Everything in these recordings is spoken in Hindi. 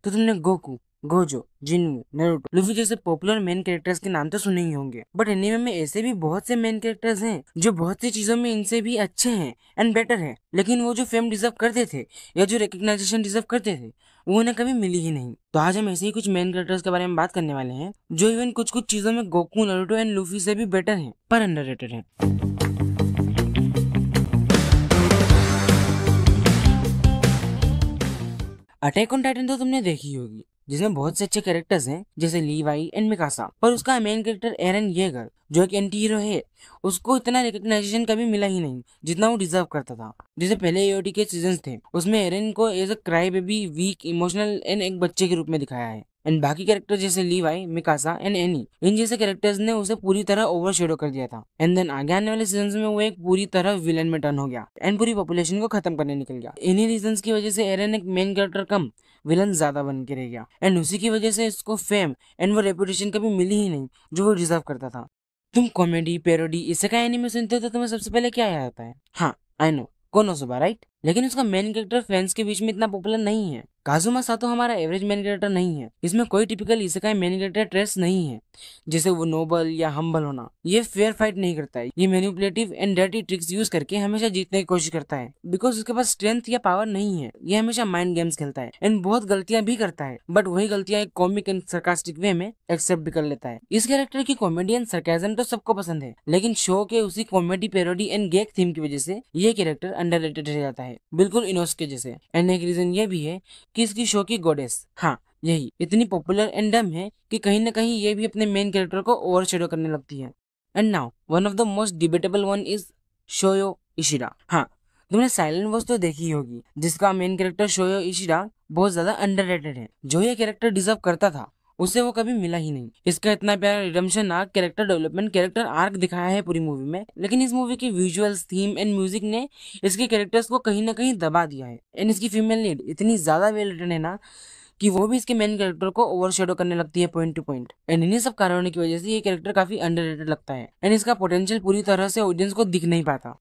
तो तुमने Goku, Gojo, Jinnu, Naruto, Luffy जैसे पॉपुलर मेन कैरेक्टर्स के नाम तो सुने ही होंगे। बट एनीमे में ऐसे भी बहुत से मेन कैरेक्टर्स हैं जो बहुत सी चीजों में इनसे भी अच्छे हैं एंड बेटर हैं, लेकिन वो जो फेम डिजर्व करते थे या जो रिकग्नाइजेशन डिजर्व करते थे वो उन्हें कभी मिली ही नहीं। तो आज हम ऐसे ही कुछ मेन कैरेक्टर्स के बारे में बात करने वाले हैं जो इवन कुछ कुछ चीजों में गोकू, नारुतो एंड लूफी से भी बेटर हैं पर अंडररेटेड हैं। अटैक ऑन टाइटन तो तुमने देखी होगी, जिसमें बहुत से अच्छे कैरेक्टर्स हैं जैसे लीवाई एंड मिकासा, पर उसका मेन कैरेक्टर एरन येगर जो एक एंटी हीरो है, उसको इतना रिकग्नाइजेशन कभी मिला ही नहीं जितना वो डिजर्व करता था। जैसे पहले एओटी के सीजन थे उसमें एरन को as a cry baby, weak, emotional and एक बच्चे के रूप में दिखाया है। एंड बाकी कैरेक्टर जैसे लीवाई, मिकासा एंड एनी, इन जैसे कैरेक्टर्स ने उसे पूरी तरह ओवरशेडो कर दिया था। एंड देन आगे आने वाले सीजन में वो एक पूरी तरह विलन में टर्न हो गया एंड पूरी पॉपुलेशन को खत्म करने निकल गया। इन्हीं रीजंस की वजह से एरन एक मेन कैरेक्टर कम विलन ज्यादा बन के रह गया एंड उसी की वजह से इसको फेम एंड वो रेपुटेशन कभी मिली ही नहीं जो वो डिजर्व करता था। तुम कॉमेडी, पैरोडी, इसे का एनिमे सुनते हो तो तुम्हें सबसे पहले क्या याद आता है? हाँ, आई नो, कोनोसुबा, राइट? लेकिन उसका मेन कैरेक्टर फैंस के बीच में इतना पॉपुलर नहीं है। काजुमा सातो हमारा एवरेज मेन कैरेक्टर नहीं है। इसमें कोई typical isekai main character trace नहीं है, जैसे वो नोबल या हम्बल होना। ये फेयर फाइट नहीं करता है, ये manipulative and dirty tricks use करके हमेशा जीतने की कोशिश करता है बिकॉज उसके पास स्ट्रेंथ या पावर नहीं है। ये हमेशा माइंड गेम्स खेलता है एंड बहुत गलतियां भी करता है, बट वही गलतियां एक कॉमिक एंड सरकास्टिक वे में एक्सेप्ट भी कर लेता है। इस कैरेक्टर की कॉमेडी एंड सरकाजम तो सबको पसंद है, लेकिन शो के उसी comedy, parody and gag theme की वजह से ये कैरेक्टर अंडररेटेड रह जाता है, बिल्कुल इनोस्के जैसे। एंड एक रीजन ये भी है कि इसकी शो की गॉडेस, हाँ यही, इतनी पॉपुलर एंड डम है कि कहीं ना कहीं ये भी अपने मेन कैरेक्टर को ओवरशैडो करने लगती है। And now one of the most debatable one is Shoya Ishida. हाँ, तुमने साइलेंट वॉच तो देखी होगी, जिसका मेन कैरेक्टर शोयो इशिरा बहुत ज्यादा अंडररेटेड है। जो ये कैरेक्टर डिजर्व करता था उसे वो कभी मिला ही नहीं। इसका इतना प्यारा redemption arc, character development, character arc दिखाया है पूरी मूवी में, लेकिन इस मूवी की विजुअल्स, थीम एंड म्यूजिक ने इसके कैरेक्टर्स को कहीं ना कहीं दबा दिया है। एंड इसकी फीमेल लीड इतनी ज्यादा वेल रिटन है ना कि वो भी इसके मेन कैरेक्टर को ओवरशैडो करने लगती है पॉइंट टू पॉइंट। एंड इन्हीं सब कारणों की वजह से ये कैरेक्टर काफी अंडररेटेड लगता है एंड इसका पोटेंशियल पूरी तरह से ऑडियंस को दिख नहीं पाता।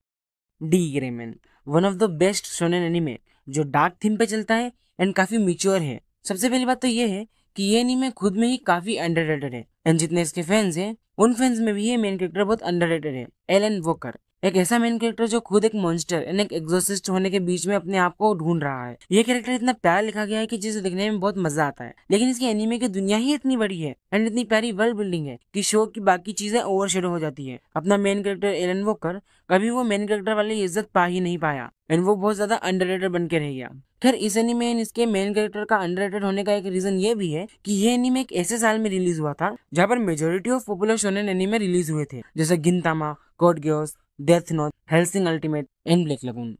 D Gray-man, one of the best shonen anime जो डार्क थीम पे चलता है एंड काफी मैच्योर है। सबसे पहली बात तो ये है कि ये एनीमे खुद में ही काफी अंडररेटेड है एंड जितने इसके फैंस हैं उन फैंस में भी ये मेन कैरेक्टर बहुत अंडररेटेड है। एलन वॉकर, एक ऐसा मेन कैरेक्टर जो खुद एक मॉन्स्टर एंड एक एग्जोसिस्ट होने के बीच में अपने आप को ढूंढ रहा है। ये कैरेक्टर इतना प्यारा लिखा गया है कि जिसे देखने में बहुत मजा आता है, लेकिन इसकी एनीमे की दुनिया ही इतनी बड़ी है एंड इतनी प्यारी वर्ल्ड बिल्डिंग है कि शो की बाकी चीजें ओवरशैडो हो जाती है। अपना मेन कैरेक्टर एलन वॉकर कभी वो मेन कैरेक्टर वाली इज्जत पा ही नहीं पाया एंड वो बहुत ज्यादा अंडररेटेड बन के रह गया। खैर, इस एनीमे एंड इसके मेन कैरेक्टर का अंडररेटेड होने का एक रीजन ये भी है कि ये एनीमे एक ऐसे साल में रिलीज हुआ था जहाँ पर majority of popular shonen anime release हुए थे, जैसे Gintama, Code Geass, Death Note, Hellsing Ultimate and Black Lagoon.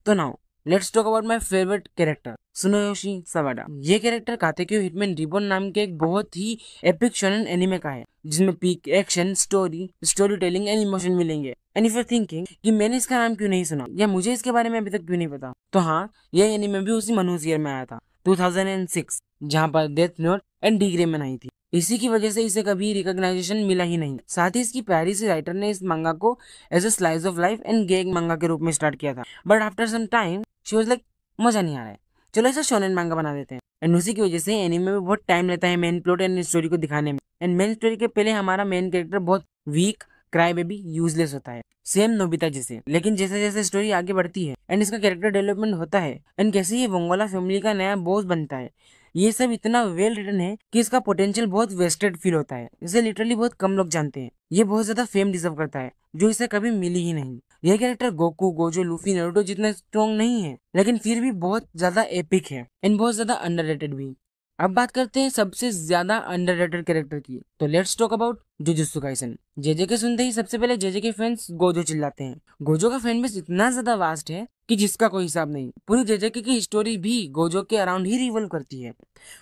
तो now let's talk about my favourite character, Tsunayoshi Sawada. ये कैरेक्टर कातेक्यो हिटमैन रिबॉर्न नाम के एक बहुत ही एपिक शोनेन एनीमे का है, जिसमें peak action, story telling and emotion मिलेंगे। एंड इफ यू थिंकिंग कि मैंने इसका नाम क्यों नहीं सुना या मुझे इसके बारे में अभी तक क्यों नहीं पता, तो हाँ, ये एनीमे भी उसी मनहूस ईयर में आया था, 2006, जहाँ पर डेथ नोट एंड डी ग्रेमैन आई थी। इसी की वजह से इसे कभी रिकॉग्नाइजेशन मिला ही नहीं। साथ ही इसकी प्यारी सी राइटर ने इस मंगा को as a slice of life and gag manga के रूप में स्टार्ट किया था, but after some time she was like, मजा नहीं आ रहा है, चलो इसे शोनेन मंगा बना देते हैं। एंड उसी की वजह से एनीमे में बहुत टाइम लेता है मेन प्लॉट एंड स्टोरी को दिखाने में। एंड मेन स्टोरी के पहले हमारा मेन कैरेक्टर बहुत वीक, क्राई बेबी, यूजलेस होता है, सेम नोबिता जैसे। लेकिन जैसे जैसे स्टोरी आगे बढ़ती है एंड इसका कैरेक्टर डेवलपमेंट होता है एंड कैसे ये वोंगोला फैमिली का नया बॉस बनता है, ये सब इतना वेल रिटन है कि इसका पोटेंशियल बहुत वेस्टेड फील होता है। इसे लिटरली बहुत कम लोग जानते हैं। ये बहुत ज्यादा फेम डिजर्व करता है जो इसे कभी मिली ही नहीं। यह character Goku, Gojo, Luffy, Naruto जितना स्ट्रॉन्ग नहीं है, लेकिन फिर भी बहुत ज्यादा एपिक है एंड बहुत ज्यादा अंडररेटेड भी। अब बात करते हैं सबसे ज्यादा अंडररेटेड कैरेक्टर की, तो let's talk about jujutsu Kaisen. JJ के सुनते ही सबसे पहले जेजे के फैंस गोजो चिल्लाते हैं। गोजो का फैन बेस इतना ज्यादा वास्ट है कि जिसका कोई हिसाब नहीं। पूरी जेजेके की स्टोरी भी गोजो के अराउंड ही रिवॉल्व करती है।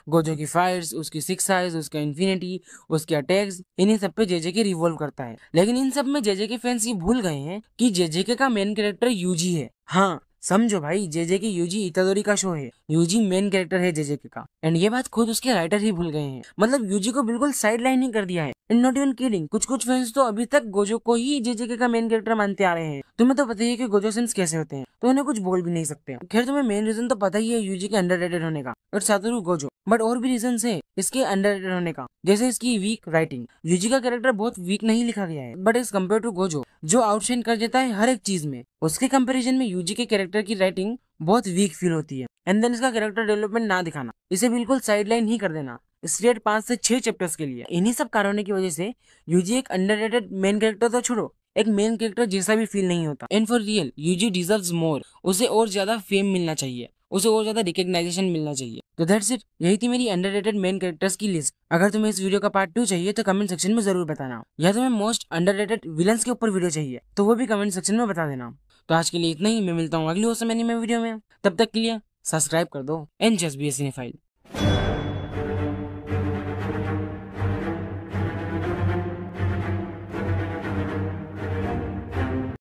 गोजो की फाइट्स, उसकी सिक्स आइज, उसका इन्फिनिटी, उसके अटैक्स, इन्हीं सब पे जेजेके रिवॉल्व करता है। लेकिन इन सब में जेजेके फैंस ये भूल गए हैं कि जेजेके का मेन कैरेक्टर यूजी है। हाँ, समझो भाई, जेजे की यूजी इतादोरी का शो है, यूजी मेन कैरेक्टर है जेजे का, एंड ये बात खुद उसके राइटर ही भूल गए हैं। मतलब यूजी को बिल्कुल साइड लाइन ही कर दिया है। एंड नॉट इवन किडिंग, कुछ कुछ फैंस तो अभी तक गोजो को ही जेजे का मेन कैरेक्टर मानते आ रहे हैं। तुम्हें तो पता ही है कि गोजो सिंस कैसे होते हैं, तो उन्हें कुछ बोल भी नहीं सकते। खैर तुम्हें मेन रीजन तो पता ही है यूजी के अंडररेटेड होने का और सातोरू गोजो, बट और भी रीजन है इसके अंडररेटेड होने का, जैसे इसकी वीक राइटिंग। यूजी का कैरेक्टर बहुत वीक नहीं लिखा गया है, but as compare to Gojo जो आउटशाइन कर देता है हर एक चीज में, उसके कंपैरिजन में यूजी के कैरेक्टर की राइटिंग बहुत वीक फील होती है। एंड देन इसका कैरेक्टर डेवलपमेंट ना दिखाना, इसे बिल्कुल साइडलाइन ही कर देना स्ट्रेट 5 से 6 चैप्टर्स के लिए। इन्हीं सब कारणों की वजह से यूजी एक अंडररेटेड मेन कैरेक्टर तो छोड़ो, एक मेन कैरेक्टर जैसा भी फील नहीं होता। And for real Yuji deserves more, उसे और ज्यादा फेम मिलना चाहिए, उसे और ज्यादा रिकग्नाइजेशन मिलना चाहिए। तो दैट्स इट, यही थी मेरी अंडररेटेड मेन कैरेक्टर्स की लिस्ट। अगर तुम्हें इस वीडियो का पार्ट 2 चाहिए तो कमेंट सेक्शन में जरूर बताना, या तुम्हें मोस्ट अंडररेटेड विलन्स के ऊपर वीडियो चाहिए तो वो भी कमेंट सेक्शन में बता देना। तो आज के लिए इतना ही, मैं मिलता हूँ अगली वीडियो में। तब तक के लिए सब्सक्राइब कर दो and just be A cinephile.